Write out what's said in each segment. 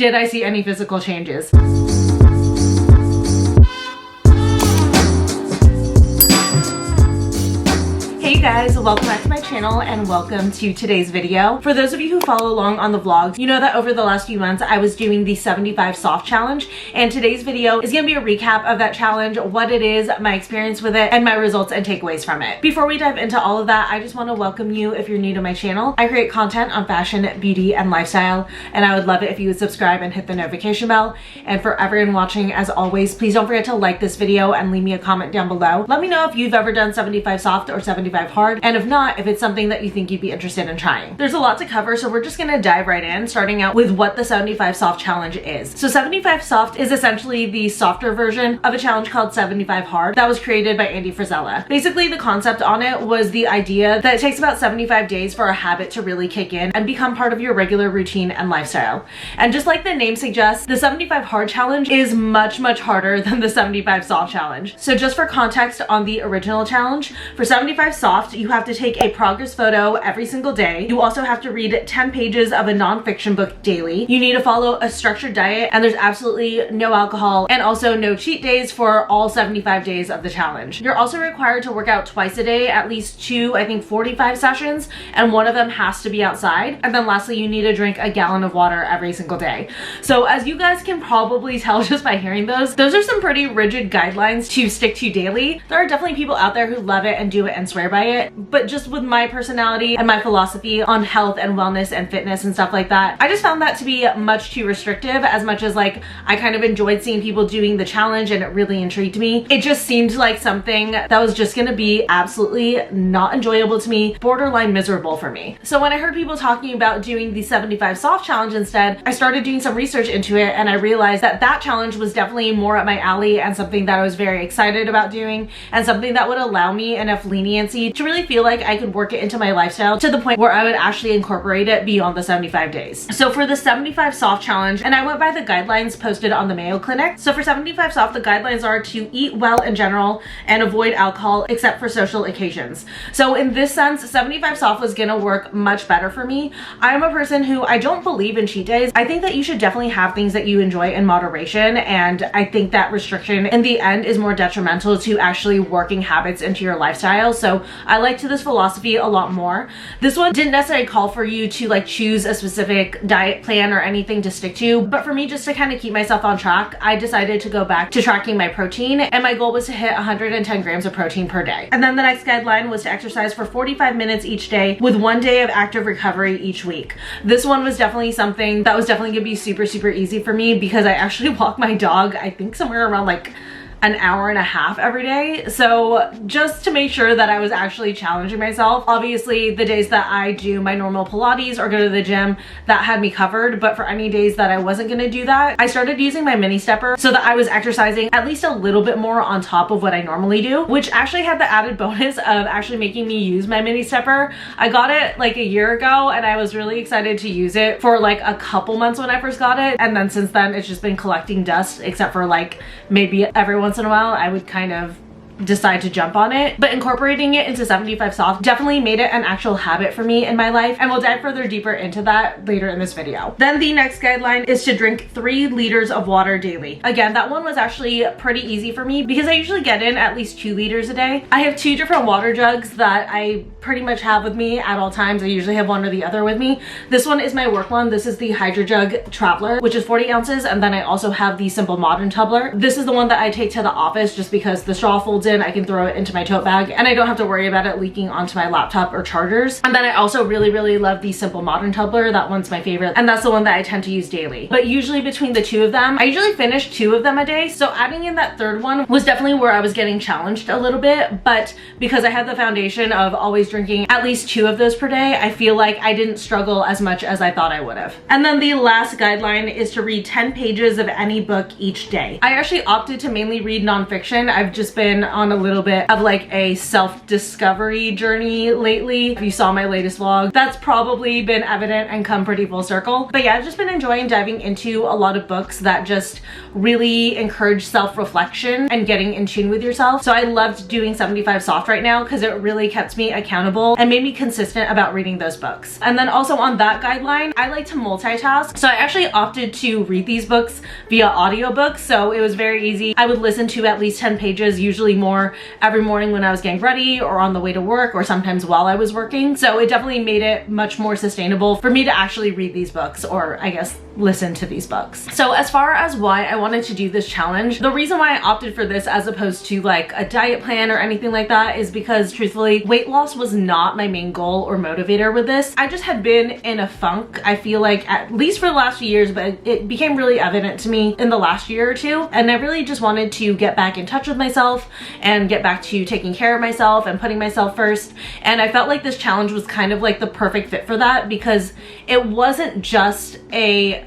Did I see any physical changes? Hey guys, welcome back to my channel and welcome to today's video. For those of you who follow along on the vlog, you know that over the last few months I was doing the 75 soft challenge, and today's video is going to be a recap of that challenge, what it is, my experience with it, and my results and takeaways from it. Before we dive into all of that, I just want to welcome you if you're new to my channel. I create content on fashion, beauty, and lifestyle, and I would love it if you would subscribe and hit the notification bell. And for everyone watching, as always, please don't forget to like this video and leave me a comment down below. Let me know if you've ever done 75 soft or 75 hard, and if not, if it's something that you think you'd be interested in trying. There's a lot to cover, so we're just gonna dive right in, starting out with what the 75 soft challenge is. So 75 soft is essentially the softer version of a challenge called 75 hard that was created by Andy Frisella. Basically, the concept on it was the idea that it takes about 75 days for a habit to really kick in and become part of your regular routine and lifestyle. And just like the name suggests, the 75 hard challenge is much harder than the 75 soft challenge. So just for context on the original challenge, for 75 soft, you have to take a progress photo every single day. You also have to read 10 pages of a nonfiction book daily. You need to follow a structured diet, and there's absolutely no alcohol and also no cheat days for all 75 days of the challenge. You're also required to work out twice a day, at least two, I think 45 sessions, and one of them has to be outside. And then lastly, you need to drink a gallon of water every single day. So as you guys can probably tell just by hearing those are some pretty rigid guidelines to stick to daily. There are definitely people out there who love it and do it and swear by it, but just with my personality and my philosophy on health and wellness and fitness and stuff like that, I just found that to be much too restrictive. As much as like I kind of enjoyed seeing people doing the challenge and it really intrigued me, it just seemed like something that was just gonna be absolutely not enjoyable to me, borderline miserable for me. So when I heard people talking about doing the 75 soft challenge instead, I started doing some research into it, and I realized that that challenge was definitely more up my alley and something that I was very excited about doing, and something that would allow me enough leniency to really feel like I could work it into my lifestyle to the point where I would actually incorporate it beyond the 75 days. So for the 75 soft challenge, and I went by the guidelines posted on the Mayo Clinic. So for 75 soft, the guidelines are to eat well in general and avoid alcohol except for social occasions. So in this sense, 75 soft was gonna work much better for me. I'm a person who I don't believe in cheat days. I think that you should definitely have things that you enjoy in moderation, and I think that restriction in the end is more detrimental to actually working habits into your lifestyle. So I like to this philosophy a lot more. This one didn't necessarily call for you to like choose a specific diet plan or anything to stick to, but for me, just to kind of keep myself on track, I decided to go back to tracking my protein, and my goal was to hit 110 grams of protein per day. And then the next guideline was to exercise for 45 minutes each day with 1 day of active recovery each week. This one was definitely something that was definitely gonna be super easy for me because I actually walk my dog, I think somewhere around like an hour and a half every day. So just to make sure that I was actually challenging myself. Obviously the days that I do my normal Pilates or go to the gym, that had me covered, but for any days that I wasn't gonna do that, I started using my mini stepper so that I was exercising at least a little bit more on top of what I normally do, which actually had the added bonus of actually making me use my mini stepper. I got it like a year ago, and I was really excited to use it for like a couple months when I first got it, and then since then it's just been collecting dust, except for like maybe every once in a while I would kind of decide to jump on it. But incorporating it into 75 soft definitely made it an actual habit for me in my life, and we'll dive further deeper into that later in this video. Then the next guideline is to drink 3 liters of water daily. Again, that one was actually pretty easy for me because I usually get in at least 2 liters a day. I have 2 different water jugs that I pretty much have with me at all times. I usually have one or the other with me. This one is my work one. This is the Hydro Jug Traveler, which is 40 ounces, and then I also have the Simple Modern Tumbler. This is the one that I take to the office just because the straw folds in, I can throw it into my tote bag, and I don't have to worry about it leaking onto my laptop or chargers. And then I also really love the Simple Modern Tumbler. That one's my favorite, and that's the one that I tend to use daily. But usually between the 2 of them, I usually finish 2 of them a day, so adding in that 3rd one was definitely where I was getting challenged a little bit. But because I had the foundation of always drinking at least 2 of those per day, I feel like I didn't struggle as much as I thought I would have. And then the last guideline is to read 10 pages of any book each day. I actually opted to mainly read nonfiction. I've just been on a little bit of like a self-discovery journey lately. If you saw my latest vlog, that's probably been evident and come pretty full circle. But yeah, I've just been enjoying diving into a lot of books that just really encourage self-reflection and getting in tune with yourself. So I loved doing 75 Soft right now because it really kept me accountable and made me consistent about reading those books. And then also on that guideline, I like to multitask. So I actually opted to read these books via audiobooks. So it was very easy. I would listen to at least 10 pages, usually more, every morning when I was getting ready or on the way to work or sometimes while I was working. So it definitely made it much more sustainable for me to actually read these books, or I guess listen to these books. So as far as why I wanted to do this challenge, the reason why I opted for this as opposed to like a diet plan or anything like that is because truthfully, weight loss was not my main goal or motivator with this. I just had been in a funk, I feel like, at least for the last few years, but it became really evident to me in the last year or two. And I really just wanted to get back in touch with myself and get back to taking care of myself and putting myself first. And I felt like this challenge was kind of like the perfect fit for that because it wasn't just a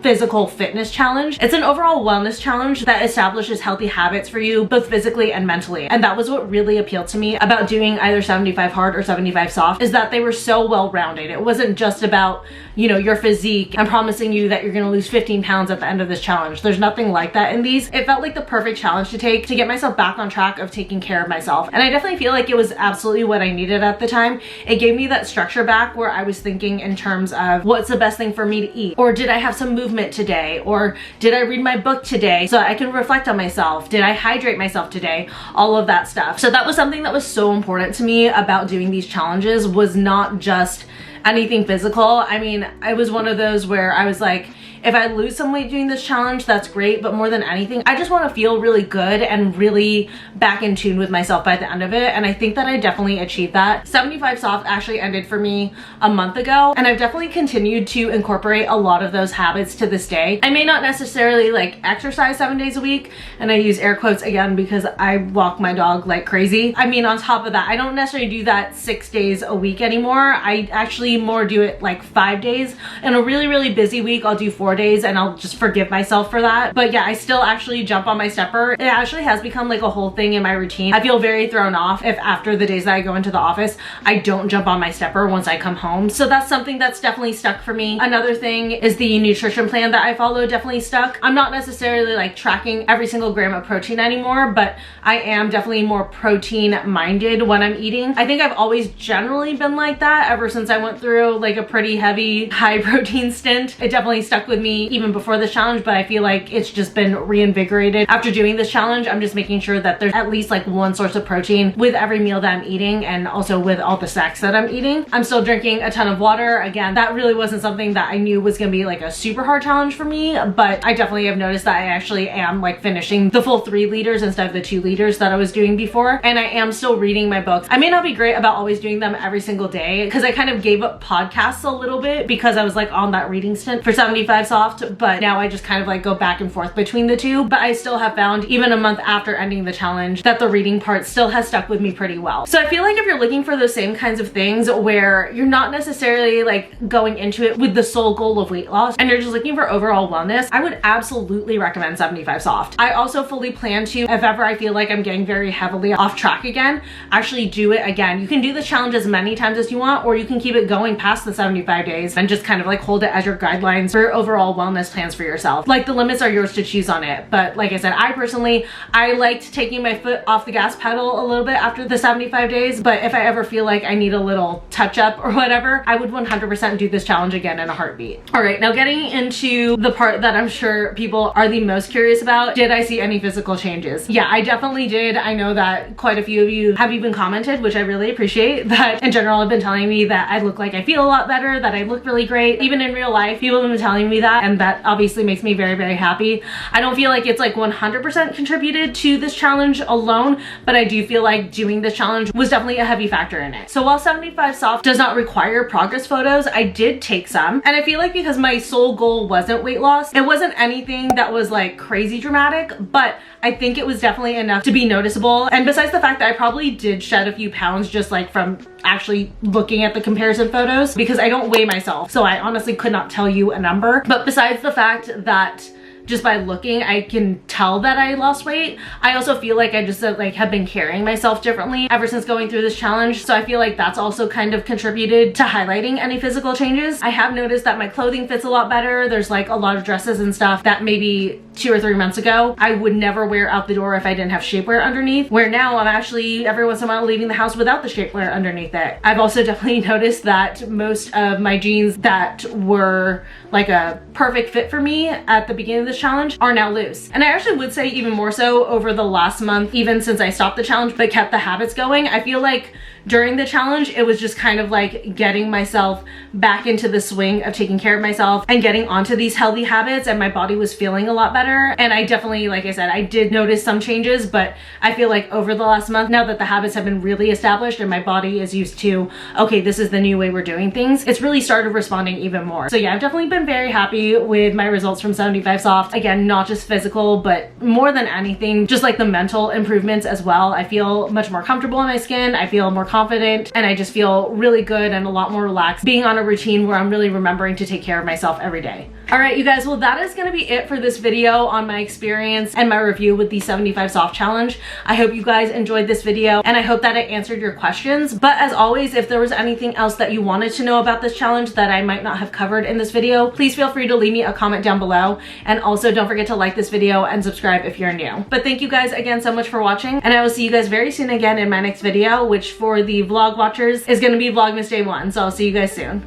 physical fitness challenge. It's an overall wellness challenge that establishes healthy habits for you both physically and mentally. And that was what really appealed to me about doing either 75 Hard or 75 Soft, is that they were so well-rounded. It wasn't just about, you know, your physique and promising you that you're gonna lose 15 pounds at the end of this challenge. There's nothing like that in these. It felt like the perfect challenge to take to get myself back on track of taking care of myself. And I definitely feel like it was absolutely what I needed at the time. It gave me that structure back where I was thinking in terms of what's the best thing for me to eat, or did I have some movement today, or did I read my book today so I can reflect on myself, did I hydrate myself today, all of that stuff. So that was something that was so important to me about doing these challenges, was not just anything physical. I mean, I was one of those where I was like, if I lose some weight doing this challenge, that's great, but more than anything, I just want to feel really good and really back in tune with myself by the end of it. And I think that I definitely achieved that. 75 Soft actually ended for me a month ago, and I've definitely continued to incorporate a lot of those habits to this day. I may not necessarily like exercise 7 days a week, and I use air quotes again because I walk my dog like crazy. I mean, on top of that, I don't necessarily do that 6 days a week anymore. I actually more do it like 5 days. In a really, really busy week, I'll do 4 days and I'll just forgive myself for that. But yeah, I still actually jump on my stepper. It actually has become like a whole thing in my routine. I feel very thrown off if after the days that I go into the office, I don't jump on my stepper once I come home. So that's something that's definitely stuck for me. Another thing is the nutrition plan that I follow definitely stuck. I'm not necessarily like tracking every single gram of protein anymore, but I am definitely more protein minded when I'm eating. I think I've always generally been like that ever since I went through like a pretty heavy high protein stint. It definitely stuck with me even before this challenge, but I feel like it's just been reinvigorated after doing this challenge. I'm just making sure that there's at least like one source of protein with every meal that I'm eating, and also with all the snacks that I'm eating. I'm still drinking a ton of water. Again, that really wasn't something that I knew was gonna be like a super hard challenge for me, but I definitely have noticed that I actually am like finishing the full 3 liters instead of the 2 liters that I was doing before. And I am still reading my books. I may not be great about always doing them every single day because I kind of gave up podcasts a little bit because I was like on that reading stint for 75 Soft, but now I just kind of like go back and forth between the two. But I still have found, even a month after ending the challenge, that the reading part still has stuck with me pretty well. So I feel like if you're looking for those same kinds of things where you're not necessarily like going into it with the sole goal of weight loss and you're just looking for overall wellness, I would absolutely recommend 75 Soft. I also fully plan to, if ever I feel like I'm getting very heavily off track again, actually do it again. You can do this challenge as many times as you want, or you can keep it going past the 75 days and just kind of like hold it as your guidelines for overall wellness plans for yourself. Like, the limits are yours to choose on it. But like I said, I personally, I liked taking my foot off the gas pedal a little bit after the 75 days. But if I ever feel like I need a little touch up or whatever, I would 100% do this challenge again in a heartbeat. All right, now getting into the part that I'm sure people are the most curious about. Did I see any physical changes? Yeah, I definitely did. I know that quite a few of you have even commented, which I really appreciate, that in general have been telling me that I look like I feel a lot better, that I look really great. Even in real life, people have been telling me that, and that obviously makes me very, very happy. I don't feel like it's like 100% contributed to this challenge alone, but I do feel like doing this challenge was definitely a heavy factor in it. So while 75 Soft does not require progress photos, I did take some. And I feel like because my sole goal wasn't weight loss, it wasn't anything that was like crazy dramatic, but I think it was definitely enough to be noticeable. And besides the fact that I probably did shed a few pounds just like from actually looking at the comparison photos, because I don't weigh myself, so I honestly could not tell you a number. But besides the fact that just by looking, I can tell that I lost weight. I also feel like I just like have been carrying myself differently ever since going through this challenge. So I feel like that's also kind of contributed to highlighting any physical changes. I have noticed that my clothing fits a lot better. There's like a lot of dresses and stuff that maybe 2 or 3 months ago I would never wear out the door if I didn't have shapewear underneath, where now I'm actually every once in a while leaving the house without the shapewear underneath it. I've also definitely noticed that most of my jeans that were like a perfect fit for me at the beginning of this challenge are now loose. And I actually would say even more so over the last month, even since I stopped the challenge but kept the habits going. I feel like during the challenge, it was just kind of like getting myself back into the swing of taking care of myself and getting onto these healthy habits, and my body was feeling a lot better. And I definitely, like I said, I did notice some changes, but I feel like over the last month, now that the habits have been really established and my body is used to, okay, this is the new way we're doing things, it's really started responding even more. So yeah, I've definitely been very happy with my results from 75 Soft. Again, not just physical, but more than anything, just like the mental improvements as well. I feel much more comfortable in my skin. I feel more confident, and I just feel really good and a lot more relaxed being on a routine where I'm really remembering to take care of myself every day. All right, you guys, well, that is gonna be it for this video on my experience and my review with the 75 Soft challenge. I hope you guys enjoyed this video, and I hope that it answered your questions. But as always, if there was anything else that you wanted to know about this challenge that I might not have covered in this video, please feel free to leave me a comment down below. And also don't forget to like this video and subscribe if you're new. But thank you guys again so much for watching, and I will see you guys very soon again in my next video, which for the vlog watchers is gonna be Vlogmas Day 1. So I'll see you guys soon.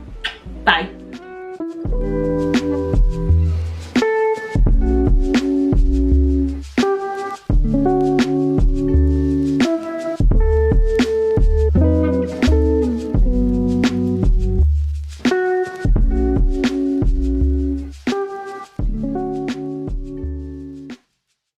Bye.